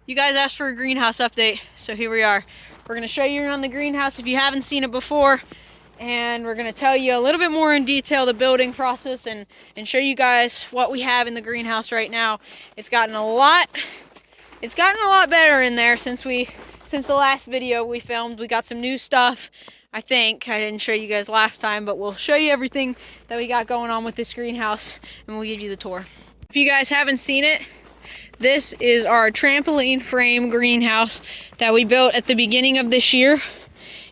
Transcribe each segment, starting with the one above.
You guys asked for a greenhouse update, so here we are. We're gonna show you around the greenhouse if you haven't seen it before, and we're gonna tell you a little bit more in detail the building process and show you guys what we have in the greenhouse right now. It's gotten a lot better in there since the last video we filmed. We got some new stuff. I think I didn't show you guys last time, but we'll show you everything that we got going on with this greenhouse, and we'll give you the tour. If you guys haven't seen it, this is our trampoline frame greenhouse that we built at the beginning of this year.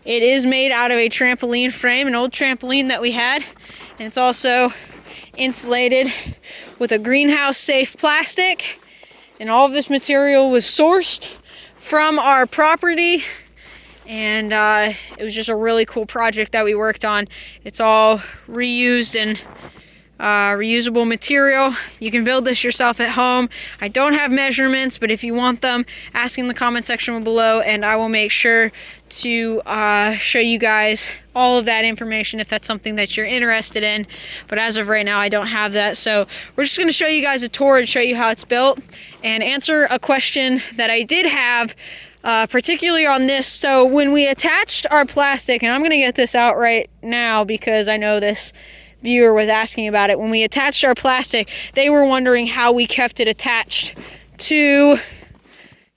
It is made out of a trampoline frame, an old trampoline that we had, and it's also insulated with a greenhouse safe plastic. And all of this material was sourced from our property, and it was just a really cool project that we worked on. It's all reused and reusable material. You can build this yourself at home. I don't have measurements, but if you want them, ask in the comment section below, and I will make sure to show you guys all of that information if that's something that you're interested in. But as of right now, I don't have that, so we're just going to show you guys a tour and show you how it's built and answer a question that I did have particularly on this. So when we attached our plastic, and I'm going to get this out right now because I know this viewer was asking about it. When we attached our plastic, they were wondering how we kept it attached to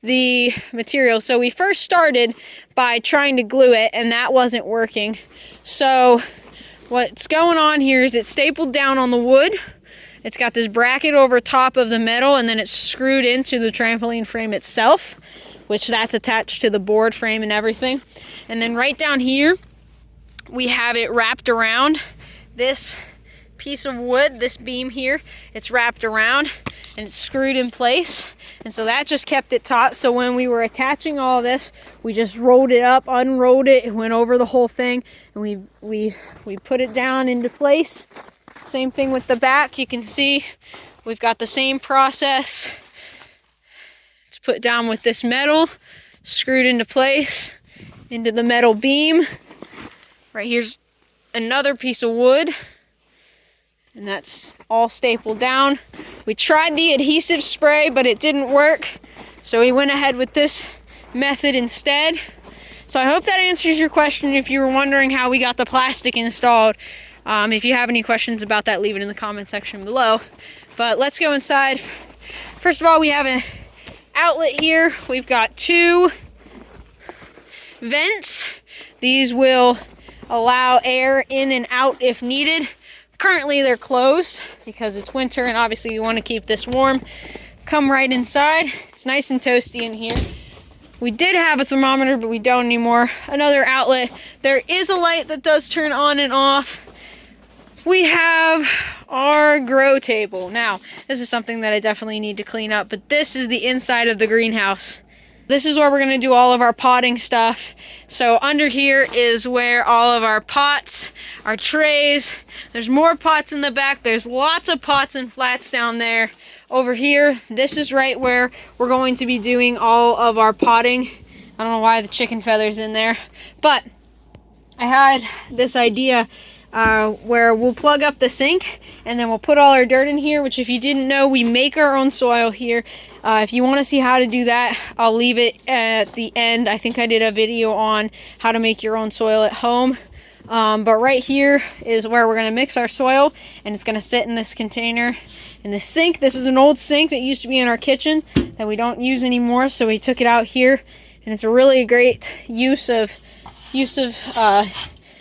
the material. So we first started by trying to glue it, and that wasn't working. So what's going on here is it's stapled down on the wood. It's got this bracket over top of the metal, and then it's screwed into the trampoline frame itself, which that's attached to the board frame and everything. And then right down here, we have it wrapped around this piece of wood, this beam here. It's wrapped around and it's screwed in place, and so that just kept it taut. So when we were attaching all of this, we just rolled it up, unrolled it, and went over the whole thing, and we put it down into place. Same thing with the back. You can see we've got the same process. It's put down with this metal, screwed into place into the metal beam. Right here's another piece of wood, and that's all stapled down. We tried the adhesive spray, but it didn't work, so we went ahead with this method instead. So I hope that answers your question if you were wondering how we got the plastic installed. If you have any questions about that, leave it in the comment section below. But let's go inside. First of all, we have an outlet here. We've got two vents. These will allow air in and out if needed. Currently they're closed because it's winter, and obviously we want to keep this warm. Come right inside. It's nice and toasty in here. We did have a thermometer, but we don't anymore. Another outlet. There is a light that does turn on and off. We have our grow table. Now, this is something that I definitely need to clean up, but this is the inside of the greenhouse. This is where we're going to do all of our potting stuff. So under here is where all of our pots, our trays, there's more pots in the back. There's lots of pots and flats down there. Over here, this is right where we're going to be doing all of our potting. I don't know why the chicken feather's in there, but I had this idea where we'll plug up the sink and then we'll put all our dirt in here, which if you didn't know, we make our own soil here. If you want to see how to do that, I'll leave it at the end. I think I did a video on how to make your own soil at home. But right here is where we're going to mix our soil, and it's going to sit in this container. In the sink, this is an old sink that used to be in our kitchen that we don't use anymore, so we took it out here, and it's a really great use of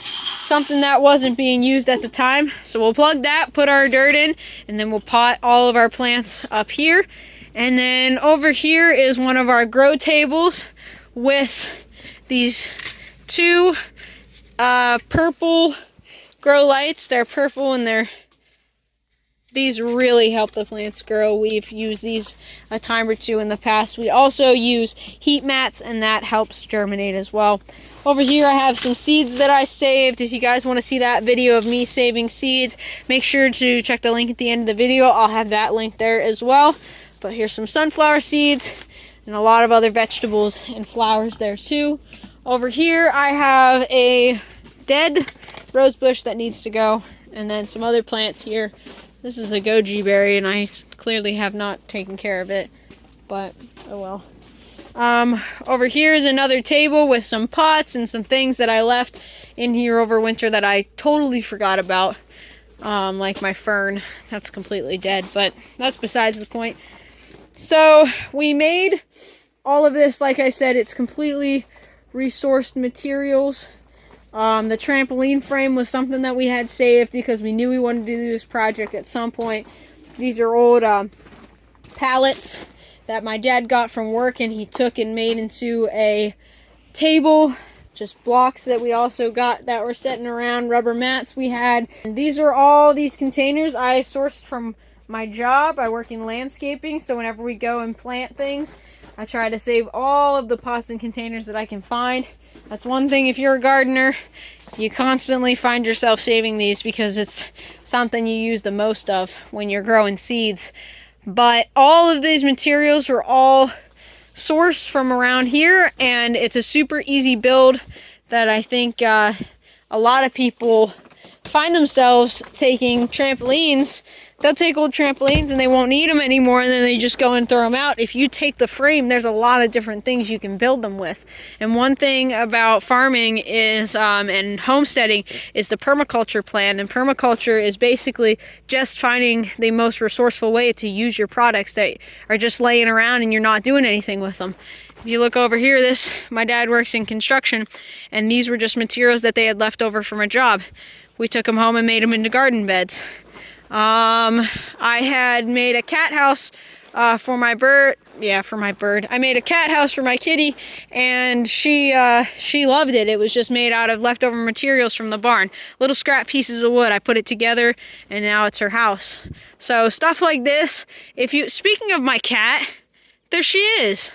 something that wasn't being used at the time. So we'll plug that, put our dirt in, and then we'll pot all of our plants up here. And then over here is one of our grow tables with these two purple grow lights. They're purple, and these really help the plants grow. We've used these a time or two in the past. We also use heat mats, and that helps germinate as well. Over here I have some seeds that I saved. If you guys want to see that video of me saving seeds, make sure to check the link at the end of the video. I'll have that link there as well. But here's some sunflower seeds and a lot of other vegetables and flowers there too. Over here I have a dead rose bush that needs to go, and then some other plants here. This is a goji berry, and I clearly have not taken care of it, but oh well. Over here is another table with some pots and some things that I left in here over winter that I totally forgot about. Like my fern, that's completely dead, but that's besides the point. So we made all of this, like I said, it's completely resourced materials. The trampoline frame was something that we had saved because we knew we wanted to do this project at some point. These are old pallets that my dad got from work, and he took and made into a table. Just blocks that we also got that were sitting around, rubber mats we had. And these are all these containers I sourced from my job. I work in landscaping, so whenever we go and plant things, I try to save all of the pots and containers that I can find. That's one thing, if you're a gardener, you constantly find yourself saving these because it's something you use the most of when you're growing seeds. But all of these materials are all sourced from around here, and it's a super easy build that I think a lot of people find themselves taking trampolines. They'll take old trampolines and they won't need them anymore, and then they just go and throw them out. If you take the frame, there's a lot of different things you can build them with. And one thing about farming is and homesteading is the permaculture plan. And permaculture is basically just finding the most resourceful way to use your products that are just laying around and you're not doing anything with them. If you look over here, my dad works in construction, and these were just materials that they had left over from a job. We took them home and made them into garden beds. I had made a cat house for my bird. Yeah, for my bird. I made a cat house for my kitty, and she loved it. It was just made out of leftover materials from the barn. Little scrap pieces of wood. I put it together, and now it's her house. So stuff like this. Speaking of my cat, there she is.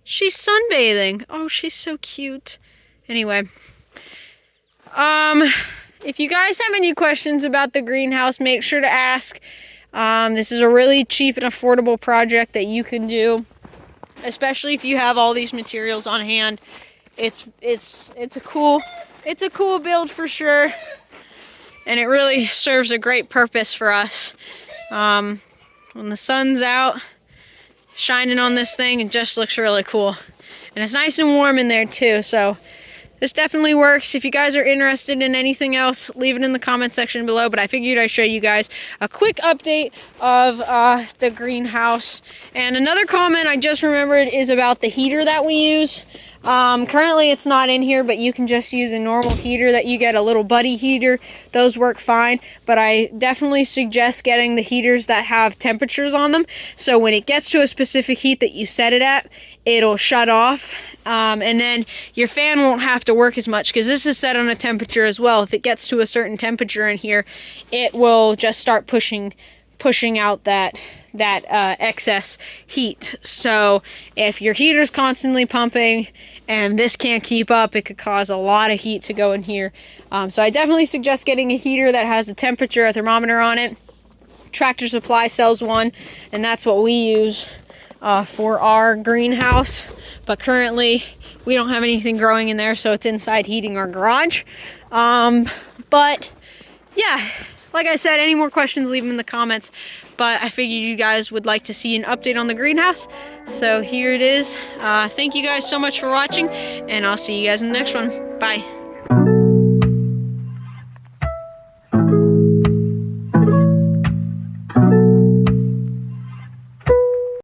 She's sunbathing. Oh, she's so cute. Anyway, if you guys have any questions about the greenhouse, make sure to ask. This is a really cheap and affordable project that you can do, especially if you have all these materials on hand. It's a cool build for sure, and it really serves a great purpose for us. When the sun's out shining on this thing, it just looks really cool, and it's nice and warm in there too. So this definitely works. If you guys are interested in anything else, leave it in the comment section below. But I figured I'd show you guys a quick update of the greenhouse. And another comment I just remembered is about the heater that we use. Currently it's not in here, but you can just use a normal heater that you get, a little buddy heater. Those work fine, but I definitely suggest getting the heaters that have temperatures on them. So when it gets to a specific heat that you set it at, it'll shut off. And then your fan won't have to work as much, because this is set on a temperature as well. If it gets to a certain temperature in here, it will just start pushing out that excess heat. So if your heater's constantly pumping and this can't keep up, it could cause a lot of heat to go in here. So I definitely suggest getting a heater that has a temperature, a thermometer on it. Tractor Supply sells one, and that's what we use for our greenhouse. But currently we don't have anything growing in there, so it's inside heating our garage. But yeah, like I said, any more questions, leave them in the comments. But I figured you guys would like to see an update on the greenhouse, so here it is. Thank you guys so much for watching, and I'll see you guys in the next one. Bye.